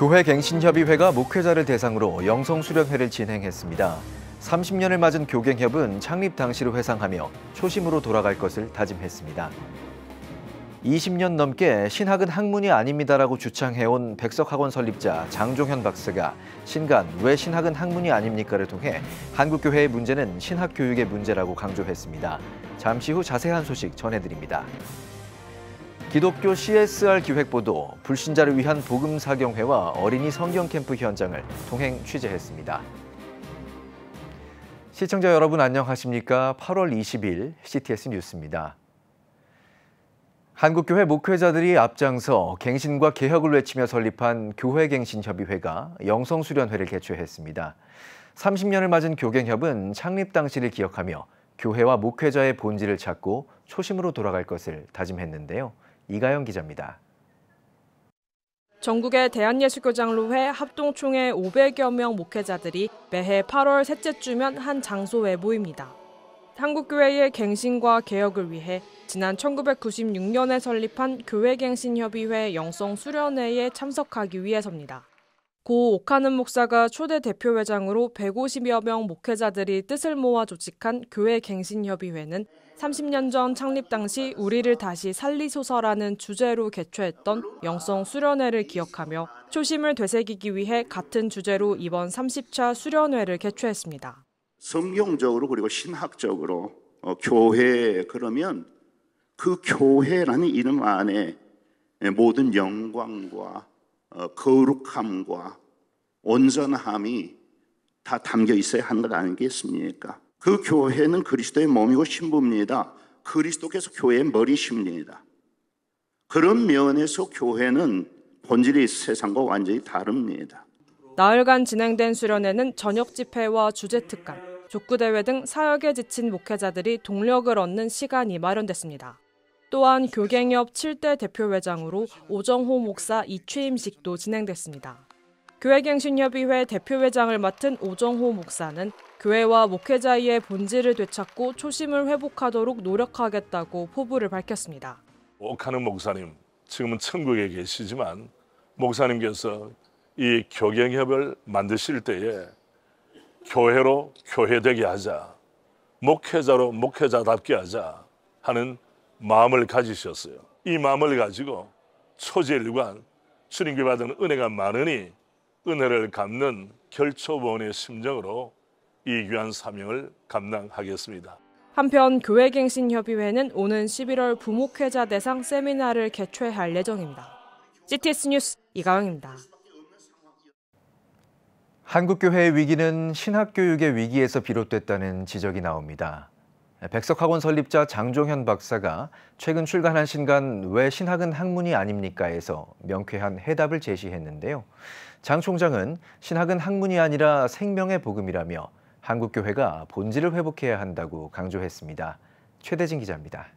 교회갱신협의회가 목회자를 대상으로 영성수련회를 진행했습니다. 30년을 맞은 교갱협은 창립 당시를 회상하며 초심으로 돌아갈 것을 다짐했습니다. 20년 넘게 신학은 학문이 아닙니다라고 주창해온 백석학원 설립자 장종현 박사가 신간 왜 신학은 학문이 아닙니까를 통해 한국교회의 문제는 신학교육의 문제라고 강조했습니다. 잠시 후 자세한 소식 전해드립니다. 기독교 CSR 기획보도 불신자를 위한 복음사경회와 어린이 성경캠프 현장을 동행 취재했습니다. 시청자 여러분 안녕하십니까? 8월 20일 CTS 뉴스입니다. 한국교회 목회자들이 앞장서 갱신과 개혁을 외치며 설립한 교회갱신협의회가 영성수련회를 개최했습니다. 30년을 맞은 교갱협은 창립 당시를 기억하며 교회와 목회자의 본질을 찾고 초심으로 돌아갈 것을 다짐했는데요. 이가영 기자입니다. 전국의 대한예수교장로회 합동총회 500여 명 목회자들이 매해 8월 셋째 주면 한 장소에 모입니다. 한국교회의 갱신과 개혁을 위해 지난 1996년에 설립한 교회갱신협의회 영성수련회에 참석하기 위해서입니다. 고 옥하는 목사가 초대 대표회장으로 150여 명 목회자들이 뜻을 모아 조직한 교회갱신협의회는 30년 전 창립 당시 우리를 다시 살리소서라는 주제로 개최했던 영성수련회를 기억하며 초심을 되새기기 위해 같은 주제로 이번 30차 수련회를 개최했습니다. 성경적으로 그리고 신학적으로 교회 그러면 그 교회라는 이름 안에 모든 영광과 거룩함과 온전함이 다 담겨 있어야 하는 것 아니겠습니까? 그 교회는 그리스도의 몸이고 신부입니다. 그리스도께서 교회의 머리십니다. 그런 면에서 교회는 본질이 세상과 완전히 다릅니다. 나흘간 진행된 수련회는 저녁 집회와 주제 특강, 족구대회 등 사역에 지친 목회자들이 동력을 얻는 시간이 마련됐습니다. 또한 교갱협 7대 대표회장으로 오정호 목사 이취임식도 진행됐습니다. 교회갱신협의회 대표회장을 맡은 오정호 목사는 교회와 목회자의 본질을 되찾고 초심을 회복하도록 노력하겠다고 포부를 밝혔습니다. 옥하는 목사님, 지금은 천국에 계시지만 목사님께서 이 교갱협을 만드실 때에 교회로 교회되게 하자, 목회자로 목회자답게 하자 하는 마음을 가지셨어요. 이 마음을 가지고 초지일관 주님께 받은 은혜가 많으니 은혜를 갚는 결초본의 심정으로 이 귀한 사명을 감당하겠습니다. 한편 교회갱신협의회는 오는 11월 부목회자 대상 세미나를 개최할 예정입니다. CTS 뉴스 이가영입니다. 한국교회의 위기는 신학교육의 위기에서 비롯됐다는 지적이 나옵니다. 백석학원 설립자 장종현 박사가 최근 출간한 신간 왜 신학은 학문이 아닙니까에서 명쾌한 해답을 제시했는데요. 장 총장은 신학은 학문이 아니라 생명의 복음이라며 한국교회가 본질을 회복해야 한다고 강조했습니다. 최대진 기자입니다.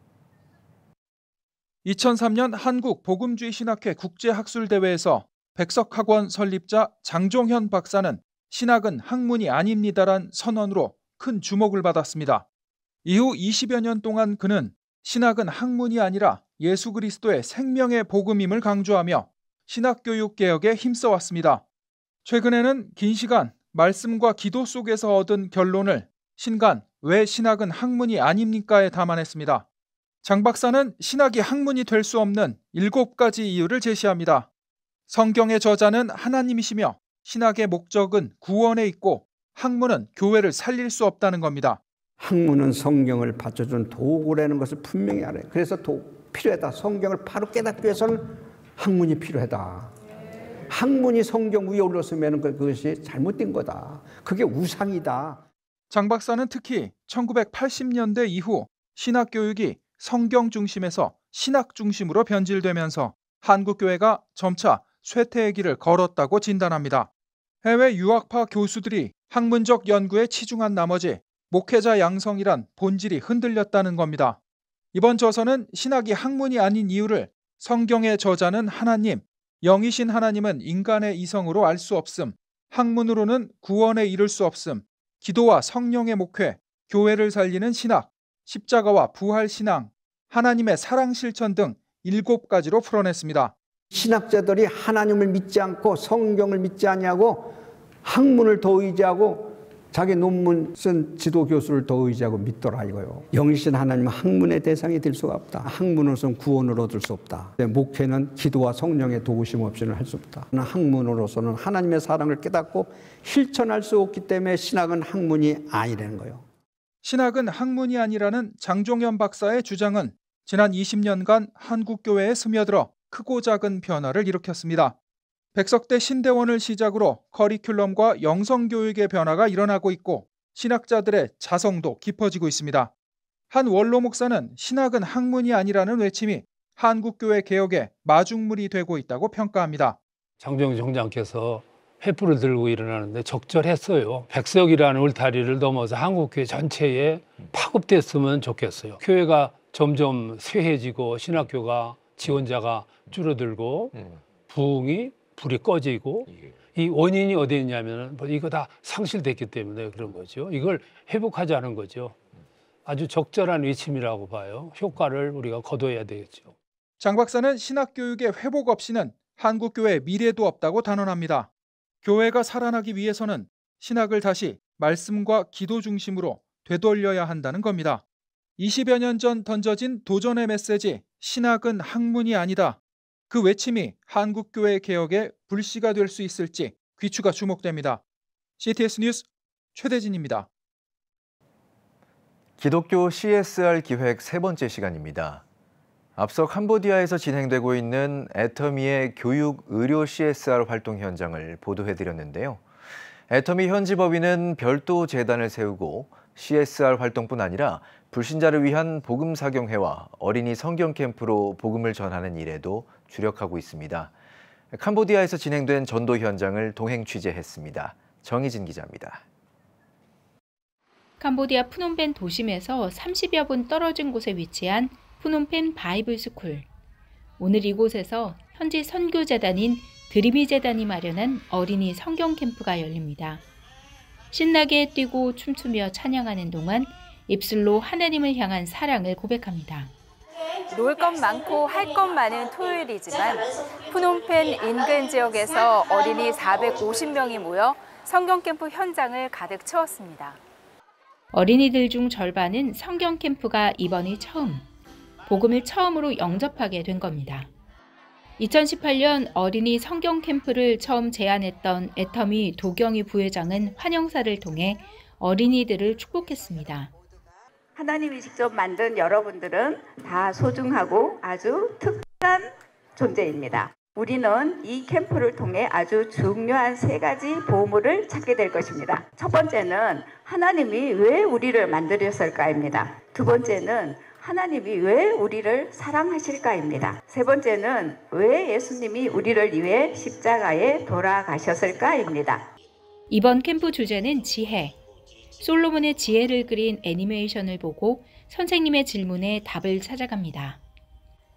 2003년 한국복음주의 신학회 국제학술대회에서 백석학원 설립자 장종현 박사는 신학은 학문이 아닙니다란 선언으로 큰 주목을 받았습니다. 이후 20여 년 동안 그는 신학은 학문이 아니라 예수 그리스도의 생명의 복음임을 강조하며 신학교육 개혁에 힘써왔습니다. 최근에는 긴 시간 말씀과 기도 속에서 얻은 결론을 신간 왜 신학은 학문이 아닙니까에 담아냈습니다. 장 박사는 신학이 학문이 될 수 없는 7가지 이유를 제시합니다. 성경의 저자는 하나님이시며 신학의 목적은 구원에 있고 학문은 교회를 살릴 수 없다는 겁니다. 학문은 성경을 받쳐준 도구라는 것을 분명히 알아요. 그래서 필요하다. 성경을 바로 깨닫기 위해서는 학문이 필요하다. 학문이 성경 위에 올랐으면 그것이 잘못된 거다. 그게 우상이다. 장 박사는 특히 1980년대 이후 신학교육이 성경 중심에서 신학 중심으로 변질되면서 한국교회가 점차 쇠퇴의 길을 걸었다고 진단합니다. 해외 유학파 교수들이 학문적 연구에 치중한 나머지 목회자 양성이란 본질이 흔들렸다는 겁니다. 이번 저서는 신학이 학문이 아닌 이유를 성경의 저자는 하나님, 영이신 하나님은 인간의 이성으로 알 수 없음, 학문으로는 구원에 이를 수 없음, 기도와 성령의 목회, 교회를 살리는 신학, 십자가와 부활 신앙, 하나님의 사랑 실천 등 7가지로 풀어냈습니다. 신학자들이 하나님을 믿지 않고 성경을 믿지 아니하고 학문을 더 의지하고 자기 논문 쓴 지도 교수를 더 의지하고 믿더라 이거요. 영이신 하나님은 학문의 대상이 될 수가 없다. 학문으로서는 구원을 얻을 수 없다. 목회는 기도와 성령의 도우심 없이는 할 수 없다. 학문으로서는 하나님의 사랑을 깨닫고 실천할 수 없기 때문에 신학은 학문이 아니라는 거예요. 신학은 학문이 아니라는 장종현 박사의 주장은 지난 20년간 한국교회에 스며들어 크고 작은 변화를 일으켰습니다. 백석대 신대원을 시작으로 커리큘럼과 영성교육의 변화가 일어나고 있고 신학자들의 자성도 깊어지고 있습니다. 한 원로 목사는 신학은 학문이 아니라는 외침이 한국교회 개혁의 마중물이 되고 있다고 평가합니다. 장종현 총장께서 횃불을 들고 일어나는데 적절했어요. 백석이라는 울타리를 넘어서 한국교회 전체에 파급됐으면 좋겠어요. 교회가 점점 쇠해지고 신학교가 지원자가 줄어들고 부흥이 불이 꺼지고 이 원인이 어디에 있냐면 이거 다 상실됐기 때문에 그런 거죠. 이걸 회복하자는 거죠. 아주 적절한 외침이라고 봐요. 효과를 우리가 거둬야 되겠죠. 장 박사는 신학교육의 회복 없이는 한국교회의 미래도 없다고 단언합니다. 교회가 살아나기 위해서는 신학을 다시 말씀과 기도 중심으로 되돌려야 한다는 겁니다. 20여 년 전 던져진 도전의 메시지 신학은 학문이 아니다. 그 외침이 한국교회 개혁의 불씨가 될 수 있을지 귀추가 주목됩니다. CTS 뉴스 최대진입니다. 기독교 CSR 기획 세 번째 시간입니다. 앞서 캄보디아에서 진행되고 있는 애터미의 교육 의료 CSR 활동 현장을 보도해드렸는데요. 애터미 현지 법인은 별도 재단을 세우고 CSR 활동뿐 아니라 불신자를 위한 복음 사경회와 어린이 성경 캠프로 복음을 전하는 일에도 주력하고 있습니다. 캄보디아에서 진행된 전도 현장을 동행 취재했습니다. 정희진 기자입니다. 캄보디아 프놈펜 도심에서 30여 분 떨어진 곳에 위치한 프놈펜 바이블 스쿨. 오늘 이곳에서 현지 선교재단인 드리미 재단이 마련한 어린이 성경 캠프가 열립니다. 신나게 뛰고 춤추며 찬양하는 동안 입술로 하나님을 향한 사랑을 고백합니다. 놀 것 많고 할 것 많은 토요일이지만 프놈펜 인근 지역에서 어린이 450명이 모여 성경 캠프 현장을 가득 채웠습니다. 어린이들 중 절반은 성경 캠프가 이번이 처음, 복음을 처음으로 영접하게 된 겁니다. 2018년 어린이 성경 캠프를 처음 제안했던 애터미 도경희 부회장은 환영사를 통해 어린이들을 축복했습니다. 하나님이 직접 만든 여러분들은 다 소중하고 아주 특별한 존재입니다. 우리는 이 캠프를 통해 아주 중요한 세 가지 보물을 찾게 될 것입니다. 첫 번째는 하나님이 왜 우리를 만드셨을까입니다. 두 번째는 하나님이 왜 우리를 사랑하실까입니다. 세 번째는 왜 예수님이 우리를 위해 십자가에 돌아가셨을까입니다. 이번 캠프 주제는 지혜. 솔로몬의 지혜를 그린 애니메이션을 보고 선생님의 질문에 답을 찾아갑니다.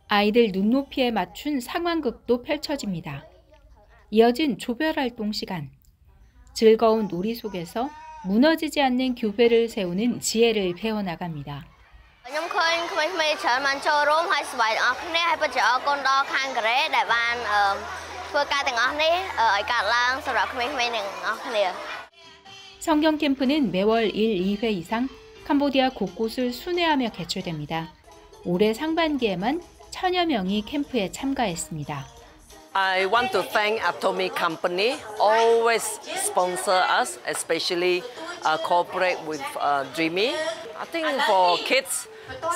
아이들 눈높이에 맞춘 상황극도 펼쳐집니다. 이어진 조별활동 시간. 즐거운 놀이 속에서 무너지지 않는 교회를 세우는 지혜를 배워나갑니다. 성경 캠프는 매월 1, 2회 이상 캄보디아 곳곳을 순회하며 개최됩니다. 올해 상반기에만 1000여 명이 캠프에 참가했습니다. I want to thank Atomy Company. Always sponsor us, especially cooperate with Dreamy. I think for kids,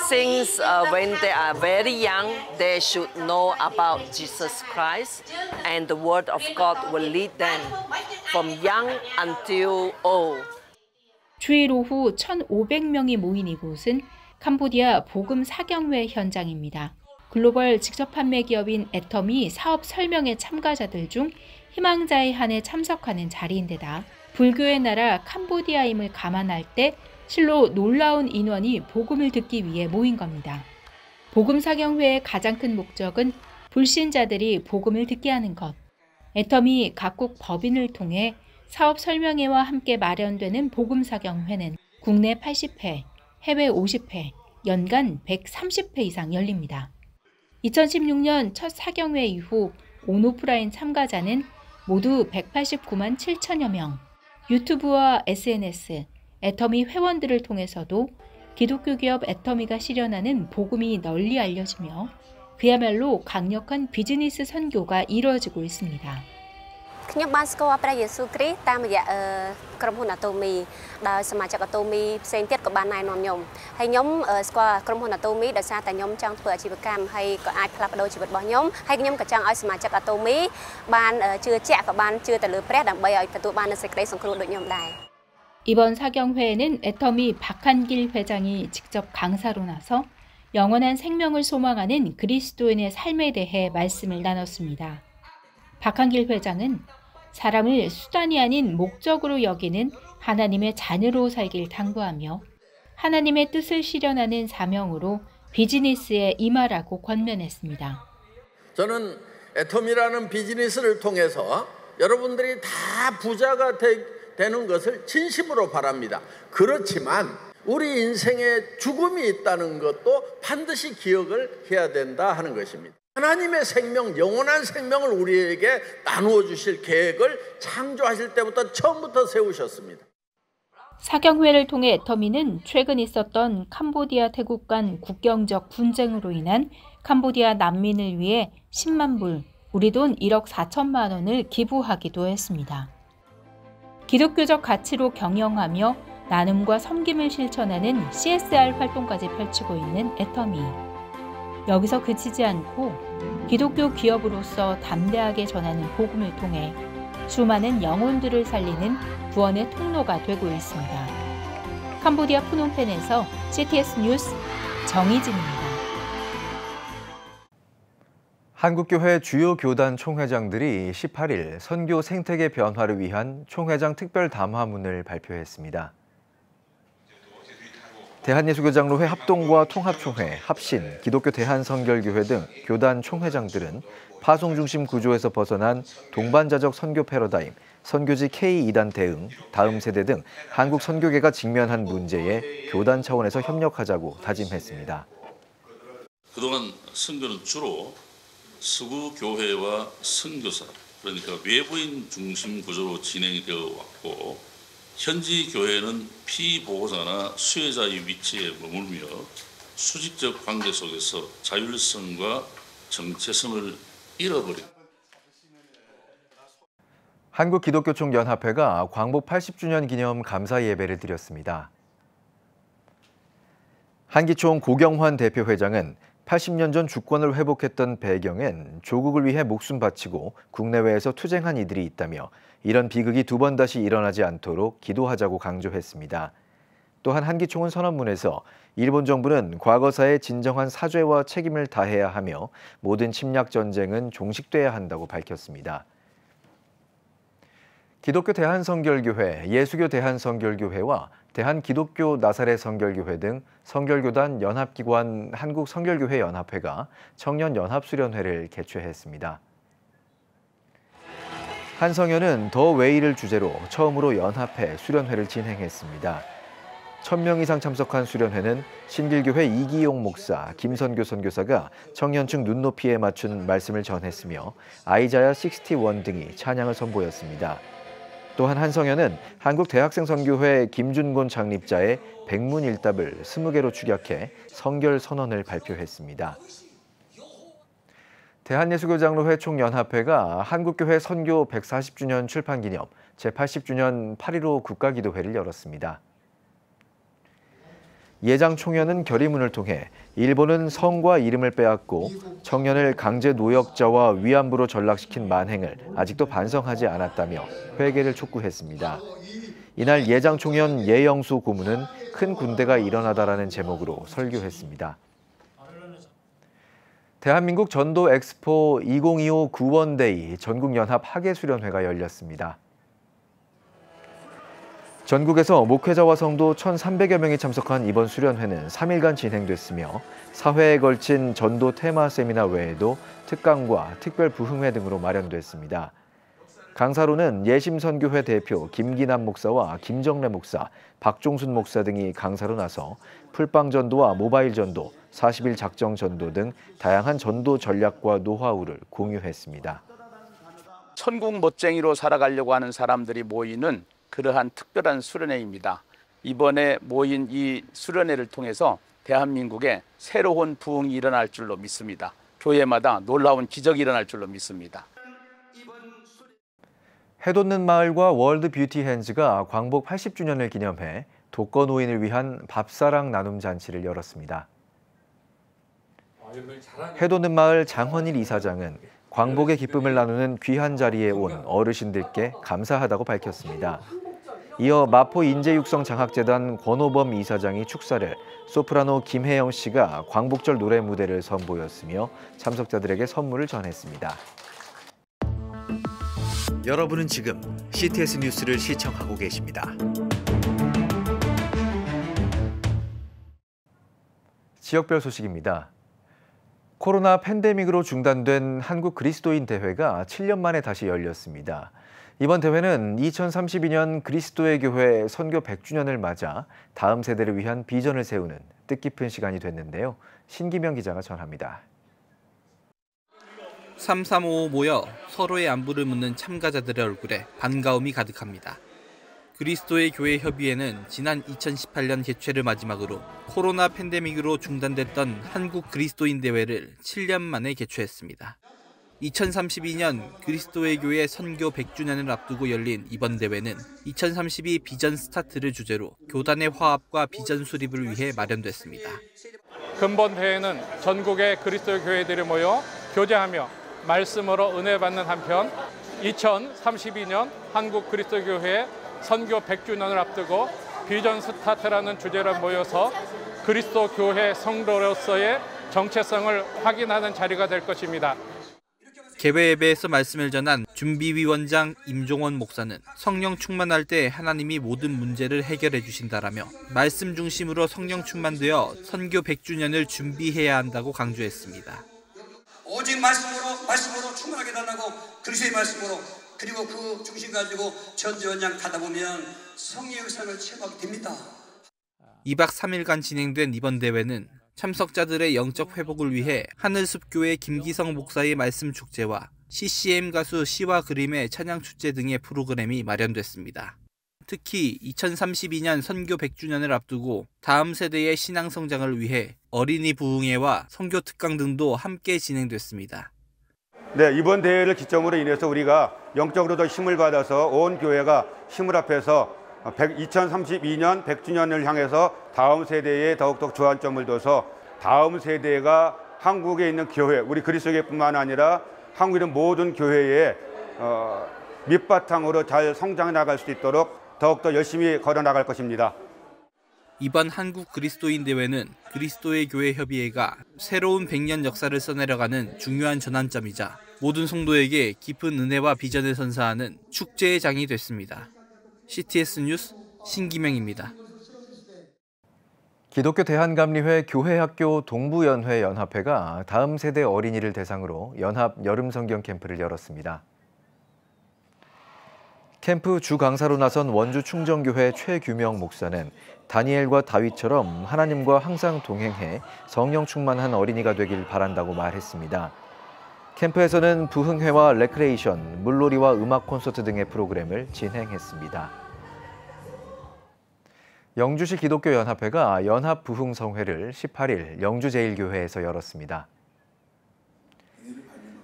since when they are very young, they should know about Jesus Christ, and the Word of God will lead them from young until old. 주일 오후 1,500명이 모인 이곳은 캄보디아 복음 사경회 현장입니다. 글로벌 직접 판매 기업인 애터미 사업 설명회 참가자들 중 희망자의 한에 참석하는 자리인데다 불교의 나라 캄보디아임을 감안할 때 실로 놀라운 인원이 복음을 듣기 위해 모인 겁니다. 복음 사경회의 가장 큰 목적은 불신자들이 복음을 듣게 하는 것. 애터미 각국 법인을 통해 사업 설명회와 함께 마련되는 복음 사경회는 국내 80회, 해외 50회, 연간 130회 이상 열립니다. 2016년 첫 사경회 이후 온오프라인 참가자는 모두 189만 7천여 명. 유튜브와 SNS, 애터미 회원들을 통해서도 기독교 기업 애터미가 실현하는 복음이 널리 알려지며 그야말로 강력한 비즈니스 선교가 이루어지고 있습니다. ខ្ញុំបានស្គាល់ព្រះយេស៊ូវគ្រីស្ទតាមរយៈក្រុមហ៊ុនអាតូមីដោយសមាជិកអាតូមីផ្សេងទៀតក៏បានណែនាំខ្ញុំហើយខ្ញុំស្គាល់ក្រុមហ៊ុនអាតូមីដោយសារតែខ្ញុំចង់ធ្វើអាជីវកម្មហើយក៏អាចផ្លាស់ប្ដូរជីវិតរបស់ខ្ញុំហើយខ្ញុំក៏ចង់ឲ្យសមាជិកអាតូមីបានជឿជាក់ក៏បានជឿទៅលើព្រះដើម្បីឲ្យទទួលបាននូវសេចក្តីសង្គ្រោះដូចខ្ញុំដែរ 이번 사경회에는 애터미 박한길 회장이 직접 강사로 나서 영원한 생명을 소망하는 그리스도인의 삶에 대해 말씀을 나눴습니다. 박한길 회장은 사람을 수단이 아닌 목적으로 여기는 하나님의 자녀로 살길 당부하며 하나님의 뜻을 실현하는 사명으로 비즈니스에 임하라고 권면했습니다. 저는 애터미라는 비즈니스를 통해서 여러분들이 다 부자가 되는 것을 진심으로 바랍니다. 그렇지만 우리 인생에 죽음이 있다는 것도 반드시 기억을 해야 된다 하는 것입니다. 하나님의 생명, 영원한 생명을 우리에게 나누어 주실 계획을 창조하실 때부터 처음부터 세우셨습니다. 사경회를 통해 애터미는 최근 있었던 캄보디아 태국 간 국경적 분쟁으로 인한 캄보디아 난민을 위해 10만 불, 우리 돈 1억 4천만 원을 기부하기도 했습니다. 기독교적 가치로 경영하며 나눔과 섬김을 실천하는 CSR 활동까지 펼치고 있는 애터미. 여기서 그치지 않고 기독교 기업으로서 담대하게 전하는 복음을 통해 수많은 영혼들을 살리는 구원의 통로가 되고 있습니다. 캄보디아 푸놈펜에서 CTS 뉴스 정희진입니다. 한국교회 주요 교단 총회장들이 18일 선교 생태계 변화를 위한 총회장 특별 담화문을 발표했습니다. 대한예수교장로회 합동과 통합총회, 합신, 기독교 대한성결교회 등 교단 총회장들은 파송 중심 구조에서 벗어난 동반자적 선교 패러다임, 선교지 K2단 대응, 다음 세대 등 한국 선교계가 직면한 문제에 교단 차원에서 협력하자고 다짐했습니다. 그동안 선교는 주로 서구 교회와 선교사, 그러니까 외부인 중심 구조로 진행이 되어 왔고 현지 교회는 피보호자나 수혜자의 위치에 머물며 수직적 관계 속에서 자율성과 정체성을 잃어버린 한국기독교총연합회가 광복 80주년 기념 감사 예배를 드렸습니다. 한기총 고경환 대표회장은 80년 전 주권을 회복했던 배경엔 조국을 위해 목숨 바치고 국내외에서 투쟁한 이들이 있다며 이런 비극이 두 번 다시 일어나지 않도록 기도하자고 강조했습니다. 또한 한기총은 선언문에서 일본 정부는 과거사의 진정한 사죄와 책임을 다해야 하며 모든 침략 전쟁은 종식돼야 한다고 밝혔습니다. 기독교 대한성결교회, 예수교 대한성결교회와 대한기독교 나사렛 성결교회 등 성결교단 연합기관 한국성결교회 연합회가 청년연합수련회를 개최했습니다. 한성연은 더 웨이를 주제로 처음으로 연합회 수련회를 진행했습니다. 1000명 이상 참석한 수련회는 신길교회 이기용 목사, 김선교 선교사가 청년층 눈높이에 맞춘 말씀을 전했으며 아이자야 61 등이 찬양을 선보였습니다. 또한 한성연은 한국대학생선교회 김준곤 창립자의 백문일답을 20개로 축약해 성결선언을 발표했습니다. 대한예수교장로회 총연합회가 한국교회 선교 140주년 출판기념 제80주년 8.15 국가기도회를 열었습니다. 예장 총연은 결의문을 통해 일본은 성과 이름을 빼앗고 청년을 강제 노역자와 위안부로 전락시킨 만행을 아직도 반성하지 않았다며 회개를 촉구했습니다. 이날 예장 총연 예영수 고문은 큰 군대가 일어나다라는 제목으로 설교했습니다. 대한민국 전도 엑스포 2025 구원데이 전국연합 학예수련회가 열렸습니다. 전국에서 목회자와 성도 1,300여 명이 참석한 이번 수련회는 3일간 진행됐으며 사회에 걸친 전도 테마 세미나 외에도 특강과 특별 부흥회 등으로 마련됐습니다. 강사로는 예심선교회 대표 김기남 목사와 김정래 목사, 박종순 목사 등이 강사로 나서 풀빵 전도와 모바일 전도, 40일 작정 전도 등 다양한 전도 전략과 노하우를 공유했습니다. 천국 멋쟁이로 살아가려고 하는 사람들이 모이는 그러한 특별한 수련회입니다. 이번에 모인 이 수련회를 통해서 대한민국에 새로운 부흥이 일어날 줄로 믿습니다. 교회마다 놀라운 기적이 일어날 줄로 믿습니다. 해돋는 마을과 월드 뷰티 핸즈가 광복 80주년을 기념해 독거노인을 위한 밥사랑 나눔 잔치를 열었습니다. 해돋는 마을 장헌일 이사장은 광복의 기쁨을 나누는 귀한 자리에 온 어르신들께 감사하다고 밝혔습니다. 이어 마포 인재육성장학재단 권오범 이사장이 축사를, 소프라노 김혜영 씨가 광복절 노래 무대를 선보였으며 참석자들에게 선물을 전했습니다. 여러분은 지금 CTS 뉴스를 시청하고 계십니다. 지역별 소식입니다. 코로나 팬데믹으로 중단된 한국 그리스도인 대회가 7년 만에 다시 열렸습니다. 이번 대회는 2032년 그리스도의 교회 선교 100주년을 맞아 다음 세대를 위한 비전을 세우는 뜻깊은 시간이 됐는데요. 신기명 기자가 전합니다. 335 모여 서로의 안부를 묻는 참가자들의 얼굴에 반가움이 가득합니다. 그리스도의 교회 협의회는 지난 2018년 개최를 마지막으로 코로나 팬데믹으로 중단됐던 한국 그리스도인 대회를 7년 만에 개최했습니다. 2032년 그리스도의 교회 선교 100주년을 앞두고 열린 이번 대회는 2032 비전 스타트를 주제로 교단의 화합과 비전 수립을 위해 마련됐습니다. 근본 대회는 전국의 그리스도 교회들이 모여 교제하며 말씀으로 은혜 받는 한편 2032년 한국 그리스도 교회 선교 100주년을 앞두고 비전 스타트라는 주제로 모여서 그리스도 교회 성도로서의 정체성을 확인하는 자리가 될 것입니다. 개회 예배에서 말씀을 전한 준비위원장 임종원 목사는 성령 충만할 때 하나님이 모든 문제를 해결해 주신다라며 말씀 중심으로 성령 충만되어 선교 100주년을 준비해야 한다고 강조했습니다. 오직 말씀으로 충만하게 달라고 그리스도의 말씀으로 그리고 그 중심 가지고 전지전장 가다 보면 성령의 역사를 체험하게 됩니다. 2박 3일간 진행된 이번 대회는 참석자들의 영적 회복을 위해 하늘숲교회 김기성 목사의 말씀 축제와 CCM 가수 시와 그림의 찬양 축제 등의 프로그램이 마련됐습니다. 특히 2032년 선교 100주년을 앞두고 다음 세대의 신앙 성장을 위해 어린이 부흥회와 선교 특강 등도 함께 진행됐습니다. 네, 이번 대회를 기점으로 인해서 우리가 영적으로도 힘을 받아서 온 교회가 힘을 합해서 2032년 100주년을 향해서 다음 세대에 더욱더 주안점을 둬서 다음 세대가 한국에 있는 교회, 우리 그리스도교회뿐만 아니라 한국에 있는 모든 교회에 밑바탕으로 잘 성장해 나갈 수 있도록 더욱더 열심히 걸어 나갈 것입니다. 이번 한국 그리스도인 대회는 그리스도의 교회 협의회가 새로운 100년 역사를 써내려가는 중요한 전환점이자 모든 성도에게 깊은 은혜와 비전을 선사하는 축제의 장이 됐습니다. CTS 뉴스 신기명입니다. 기독교 대한감리회 교회학교 동부연회 연합회가 다음 세대 어린이를 대상으로 연합 여름 성경 캠프를 열었습니다. 캠프 주 강사로 나선 원주 충정교회 최규명 목사는 다니엘과 다윗처럼 하나님과 항상 동행해 성령 충만한 어린이가 되길 바란다고 말했습니다. 캠프에서는 부흥회와 레크레이션, 물놀이와 음악 콘서트 등의 프로그램을 진행했습니다. 영주시 기독교연합회가 연합부흥성회를 18일 영주제일교회에서 열었습니다.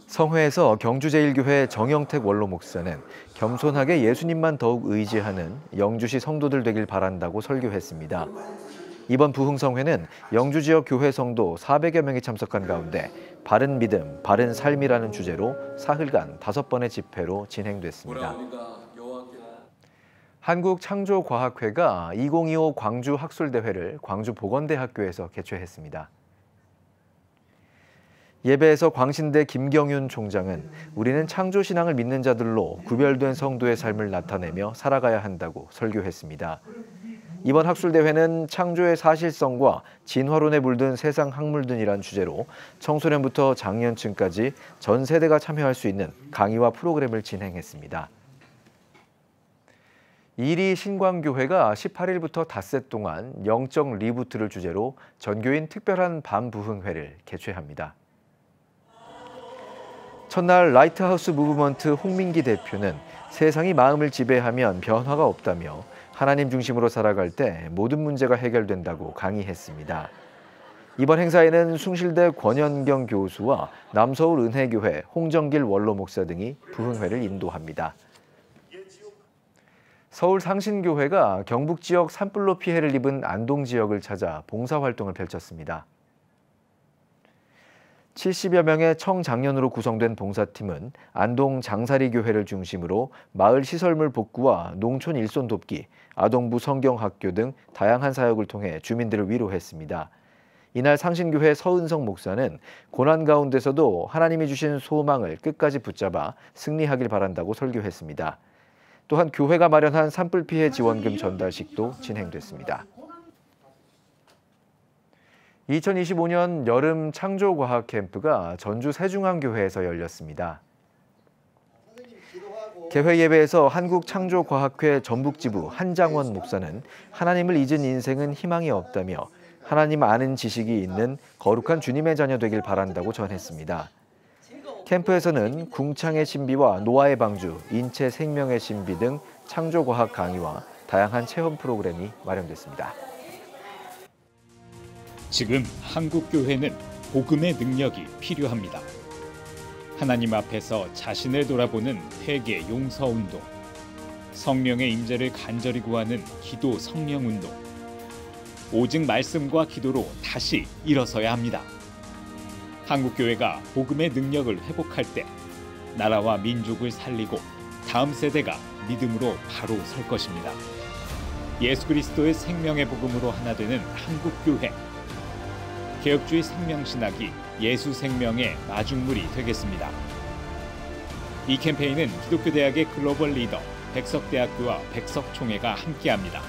성회에서 경주제일교회 정영택 원로 목사는 겸손하게 예수님만 더욱 의지하는 영주시 성도들 되길 바란다고 설교했습니다. 이번 부흥성회는 영주 지역 교회 성도 400여 명이 참석한 가운데 바른 믿음, 바른 삶이라는 주제로 사흘간 5번의 집회로 진행됐습니다. 한국창조과학회가 2025 광주 학술대회를 광주보건대학교에서 개최했습니다. 예배에서 광신대 김경윤 총장은 우리는 창조신앙을 믿는 자들로 구별된 성도의 삶을 나타내며 살아가야 한다고 설교했습니다. 이번 학술대회는 창조의 사실성과 진화론에 물든 세상 학물들이란 주제로 청소년부터 장년층까지 전 세대가 참여할 수 있는 강의와 프로그램을 진행했습니다. 이리 신광교회가 18일부터 닷새 동안 영적 리부트를 주제로 전교인 특별한 밤 부흥회를 개최합니다. 첫날 라이트하우스 무브먼트 홍민기 대표는 세상이 마음을 지배하면 변화가 없다며 하나님 중심으로 살아갈 때 모든 문제가 해결된다고 강의했습니다. 이번 행사에는 숭실대 권현경 교수와 남서울 은혜교회 홍정길 원로 목사 등이 부흥회를 인도합니다. 서울 상신교회가 경북 지역 산불로 피해를 입은 안동 지역을 찾아 봉사활동을 펼쳤습니다. 70여 명의 청장년으로 구성된 봉사팀은 안동 장사리교회를 중심으로 마을 시설물 복구와 농촌 일손 돕기, 아동부 성경학교 등 다양한 사역을 통해 주민들을 위로했습니다. 이날 상신교회 서은성 목사는 고난 가운데서도 하나님이 주신 소망을 끝까지 붙잡아 승리하길 바란다고 설교했습니다. 또한 교회가 마련한 산불 피해 지원금 전달식도 진행됐습니다. 2025년 여름 창조과학 캠프가 전주 세중앙교회에서 열렸습니다. 개회 예배에서 한국창조과학회 전북지부 한장원 목사는 하나님을 잊은 인생은 희망이 없다며 하나님 아는 지식이 있는 거룩한 주님의 자녀 되길 바란다고 전했습니다. 캠프에서는 궁창의 신비와 노아의 방주, 인체 생명의 신비 등 창조과학 강의와 다양한 체험 프로그램이 마련됐습니다. 지금 한국교회는 복음의 능력이 필요합니다. 하나님 앞에서 자신을 돌아보는 회개 용서운동, 성령의 임재를 간절히 구하는 기도 성령운동, 오직 말씀과 기도로 다시 일어서야 합니다. 한국교회가 복음의 능력을 회복할 때 나라와 민족을 살리고 다음 세대가 믿음으로 바로 설 것입니다. 예수 그리스도의 생명의 복음으로 하나 되는 한국교회. 개혁주의 생명신학이 예수 생명의 마중물이 되겠습니다. 이 캠페인은 기독교대학의 글로벌 리더 백석대학교와 백석총회가 함께합니다.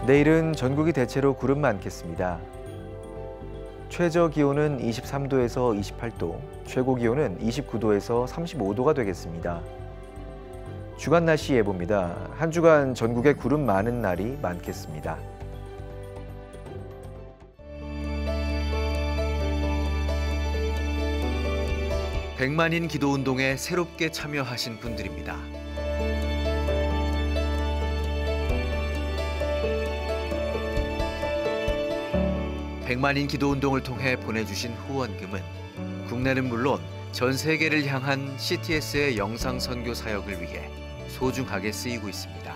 내일은 전국이 대체로 구름 많겠습니다. 최저 기온은 23도에서 28도, 최고 기온은 29도에서 35도가 되겠습니다. 주간 날씨 예보입니다. 한 주간 전국에 구름 많은 날이 많겠습니다. 백만인 기도운동에 새롭게 참여하신 분들입니다. 백만인 기도운동을 통해 보내주신 후원금은 국내는 물론 전 세계를 향한 CTS의 영상 선교 사역을 위해 소중하게 쓰이고 있습니다.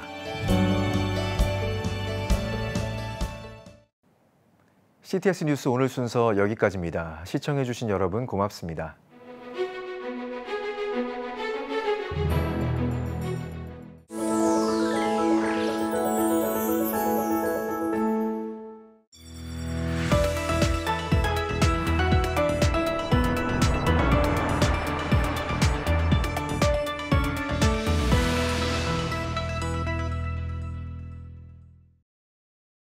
CTS 뉴스 오늘 순서 여기까지입니다. 시청해주신 여러분 고맙습니다.